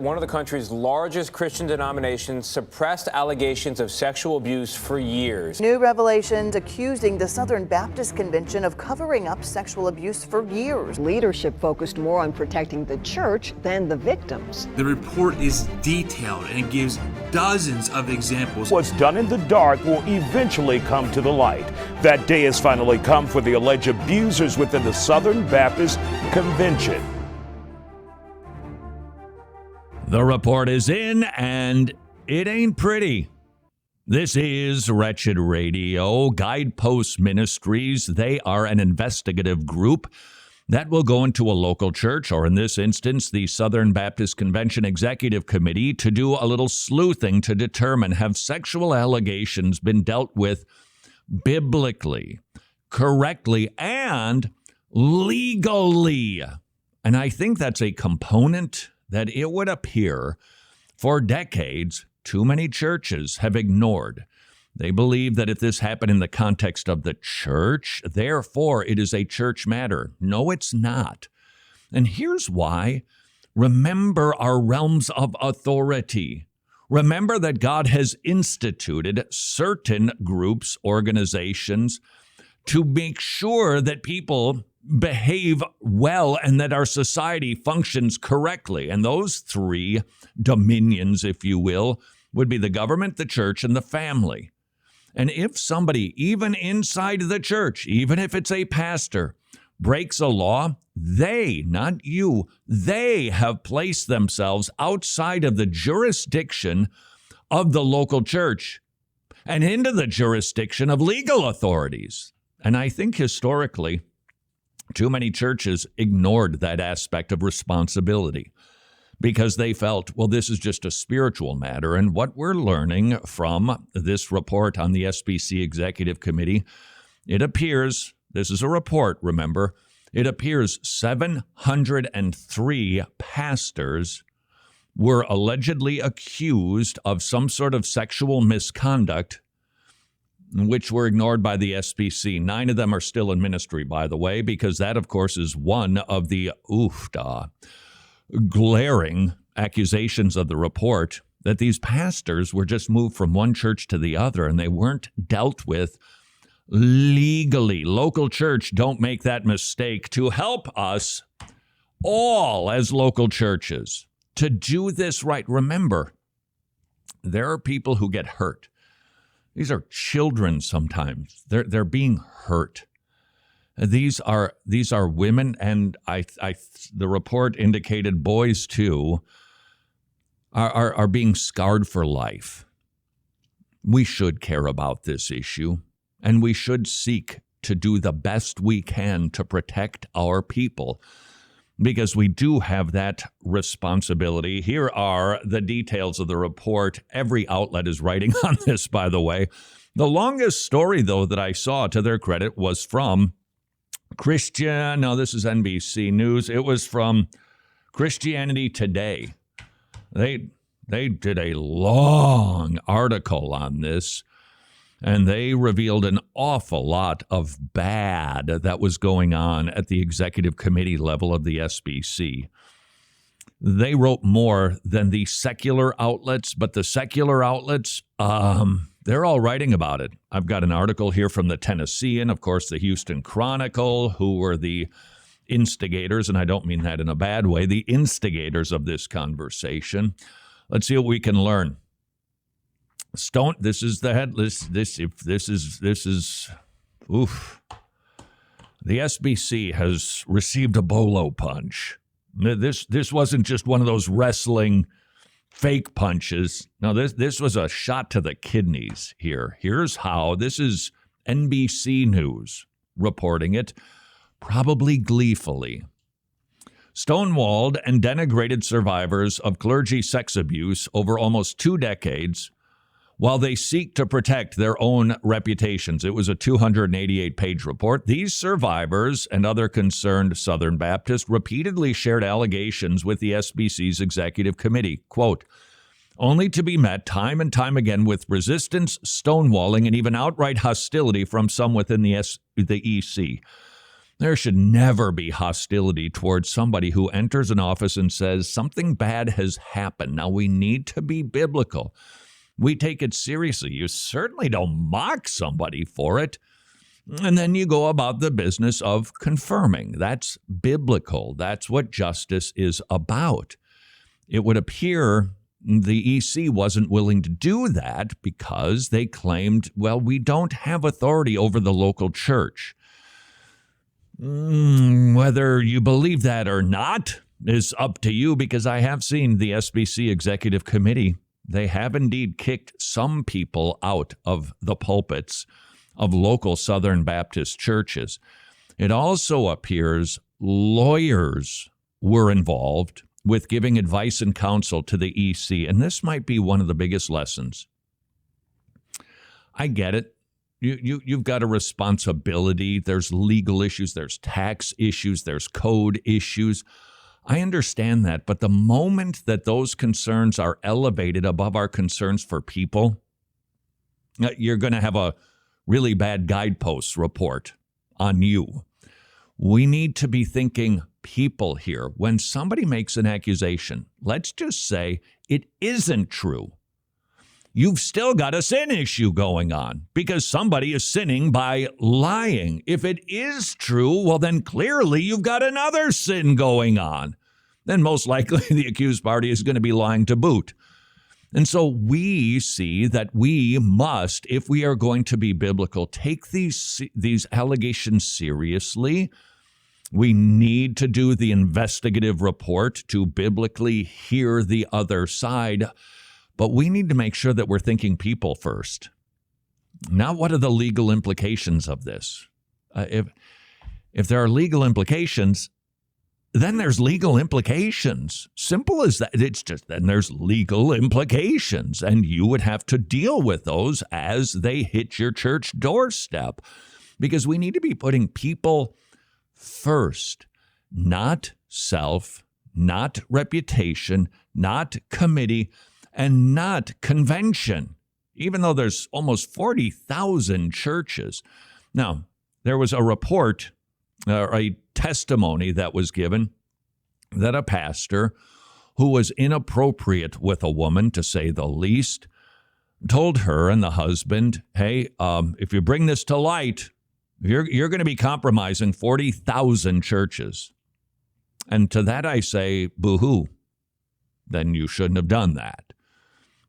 One of the country's largest Christian denominations suppressed allegations of sexual abuse for years. New revelations accusing the Southern Baptist Convention of covering up sexual abuse for years. Leadership focused more on protecting the church than the victims. The report is detailed and it gives dozens of examples. What's done in the dark will eventually come to the light. That day has finally come for the alleged abusers within the Southern Baptist Convention. The report is in, and it ain't pretty. This is Wretched Radio, Guidepost Ministries. They are an investigative group that will go into a local church, or in this instance, the Southern Baptist Convention Executive Committee, to do a little sleuthing to determine, have sexual allegations been dealt with biblically, correctly, and legally? And I think that's a component that it would appear for decades too many churches have ignored. They believe that if this happened in the context of the church, therefore it is a church matter. No, it's not. And here's why. Remember our realms of authority. Remember that God has instituted certain groups, organizations, to make sure that people behave well and that our society functions correctly. And those three dominions, if you will, would be the government, the church, and the family. And if somebody, even inside the church, even if it's a pastor, breaks a law, they, not you, they have placed themselves outside of the jurisdiction of the local church and into the jurisdiction of legal authorities. And I think historically, too many churches ignored that aspect of responsibility because they felt, well, this is just a spiritual matter. And what we're learning from this report on the SBC Executive Committee, it appears, this is a report, remember, it appears 703 pastors were allegedly accused of some sort of sexual misconduct, which were ignored by the SBC. 9 of them are still in ministry, by the way, because that, of course, is one of the glaring accusations of the report, that these pastors were just moved from one church to the other and they weren't dealt with legally. Local church, don't make that mistake. To help us all as local churches to do this right. Remember, there are people who get hurt. These are children sometimes. They're being hurt. These are women, and the report indicated boys too are being scarred for life. We should care about this issue, and we should seek to do the best we can to protect our people, because we do have that responsibility. Here are the details of the report. Every outlet is writing on this, by the way. The longest story, though, that I saw, to their credit, was from this is NBC News. It was from Christianity Today. They did a long article on this, and they revealed an awful lot of bad that was going on at the executive committee level of the SBC. They wrote more than the secular outlets, but the secular outlets, they're all writing about it. I've got an article here from the Tennessean, of course, the Houston Chronicle, who were the instigators, and I don't mean that in a bad way, the instigators of this conversation. Let's see what we can learn. This is the head. This is. The SBC has received a bolo punch. This wasn't just one of those wrestling fake punches. No, this was a shot to the kidneys here. Here's how. This is NBC News reporting it, probably gleefully. Stonewalled and denigrated survivors of clergy sex abuse over almost 2 decades while they seek to protect their own reputations. It was a 288-page report. These survivors and other concerned Southern Baptists repeatedly shared allegations with the SBC's executive committee, quote, only to be met time and time again with resistance, stonewalling, and even outright hostility from some within the EC. There should never be hostility towards somebody who enters an office and says something bad has happened. Now, we need to be biblical. We take it seriously. You certainly don't mock somebody for it. And then you go about the business of confirming. That's biblical. That's what justice is about. It would appear the EC wasn't willing to do that because they claimed, well, we don't have authority over the local church. Whether you believe that or not is up to you, because I have seen the SBC Executive Committee. They have indeed kicked some people out of the pulpits of local Southern Baptist churches. It also appears lawyers were involved with giving advice and counsel to the EC, and this might be one of the biggest lessons. I get it. You've got a responsibility. There's legal issues, there's tax issues, there's code issues. I understand that, but the moment that those concerns are elevated above our concerns for people, you're going to have a really bad Guidepost report on you. We need to be thinking people here. When somebody makes an accusation, let's just say it isn't true. You've still got a sin issue going on because somebody is sinning by lying. If it is true, well, then clearly you've got another sin going on. Then most likely the accused party is going to be lying to boot. And so we see that we must, if we are going to be biblical, take these allegations seriously. We need to do the investigative report to biblically hear the other side. But we need to make sure that we're thinking people first. Now, what are the legal implications of this? If there are legal implications, then there's legal implications. Simple as that. It's just then there's legal implications, and you would have to deal with those as they hit your church doorstep, because we need to be putting people first, not self, not reputation, not committee, and not convention, even though there's almost 40,000 churches. Now, there was a report, a testimony that was given that a pastor who was inappropriate with a woman, to say the least, told her and the husband, hey, if you bring this to light, you're going to be compromising 40,000 churches. And to that I say, boo-hoo, then you shouldn't have done that.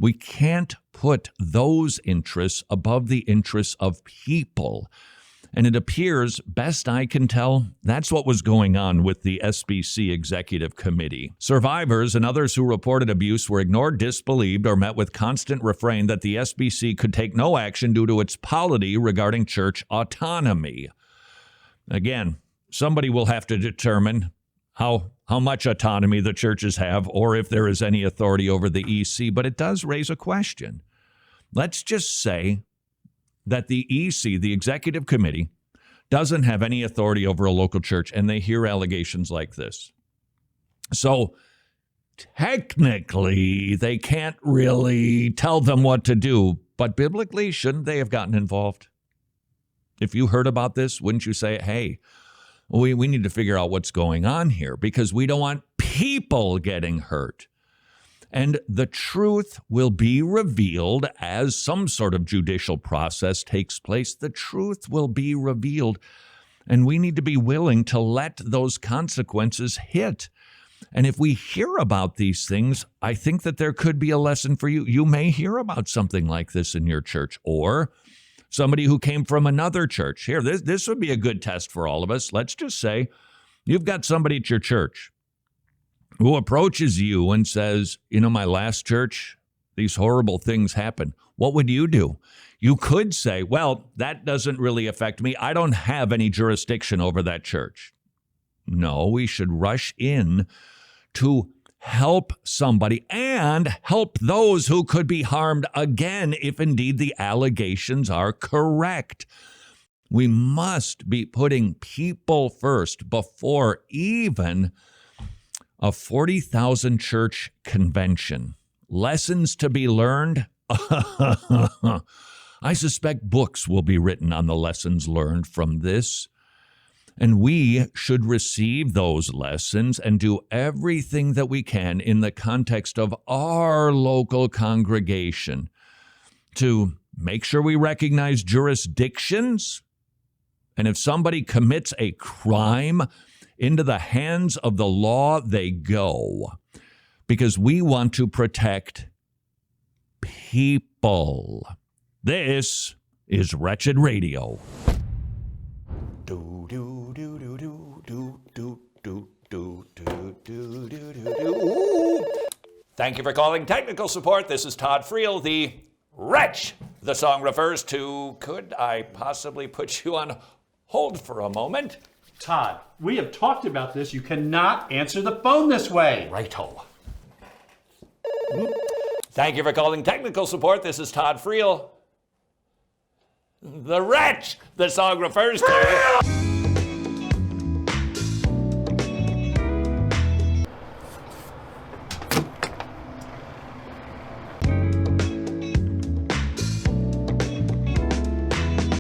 We can't put those interests above the interests of people. And it appears, best I can tell, that's what was going on with the SBC Executive Committee. Survivors and others who reported abuse were ignored, disbelieved, or met with constant refrain that the SBC could take no action due to its polity regarding church autonomy. Again, somebody will have to determine how much autonomy the churches have, or if there is any authority over the EC, but it does raise a question. Let's just say that the EC, the Executive Committee, doesn't have any authority over a local church, and they hear allegations like this. So technically, they can't really tell them what to do, but biblically, shouldn't they have gotten involved? If you heard about this, wouldn't you say, hey, we need to figure out what's going on here, because we don't want people getting hurt. And the truth will be revealed as some sort of judicial process takes place. The truth will be revealed, and we need to be willing to let those consequences hit. And if we hear about these things, I think that there could be a lesson for you. You may hear about something like this in your church, or somebody who came from another church. Here, this would be a good test for all of us. Let's just say you've got somebody at your church who approaches you and says, you know, my last church, these horrible things happen. What would you do? You could say, well, that doesn't really affect me. I don't have any jurisdiction over that church. No, we should rush in to help somebody and help those who could be harmed again if indeed the allegations are correct. We must be putting people first before even a 40,000 church convention. Lessons to be learned? I suspect books will be written on the lessons learned from this. And we should receive those lessons and do everything that we can in the context of our local congregation to make sure we recognize jurisdictions. And if somebody commits a crime, into the hands of the law they go, because we want to protect people. This is Wretched Radio. Thank you for calling technical support. This is Todd Friel, the wretch the song refers to. Could I possibly put you on hold for a moment? Todd, we have talked about this. You cannot answer the phone this way. Righto. Thank you for calling technical support. This is Todd Friel, the wretch the song refers to.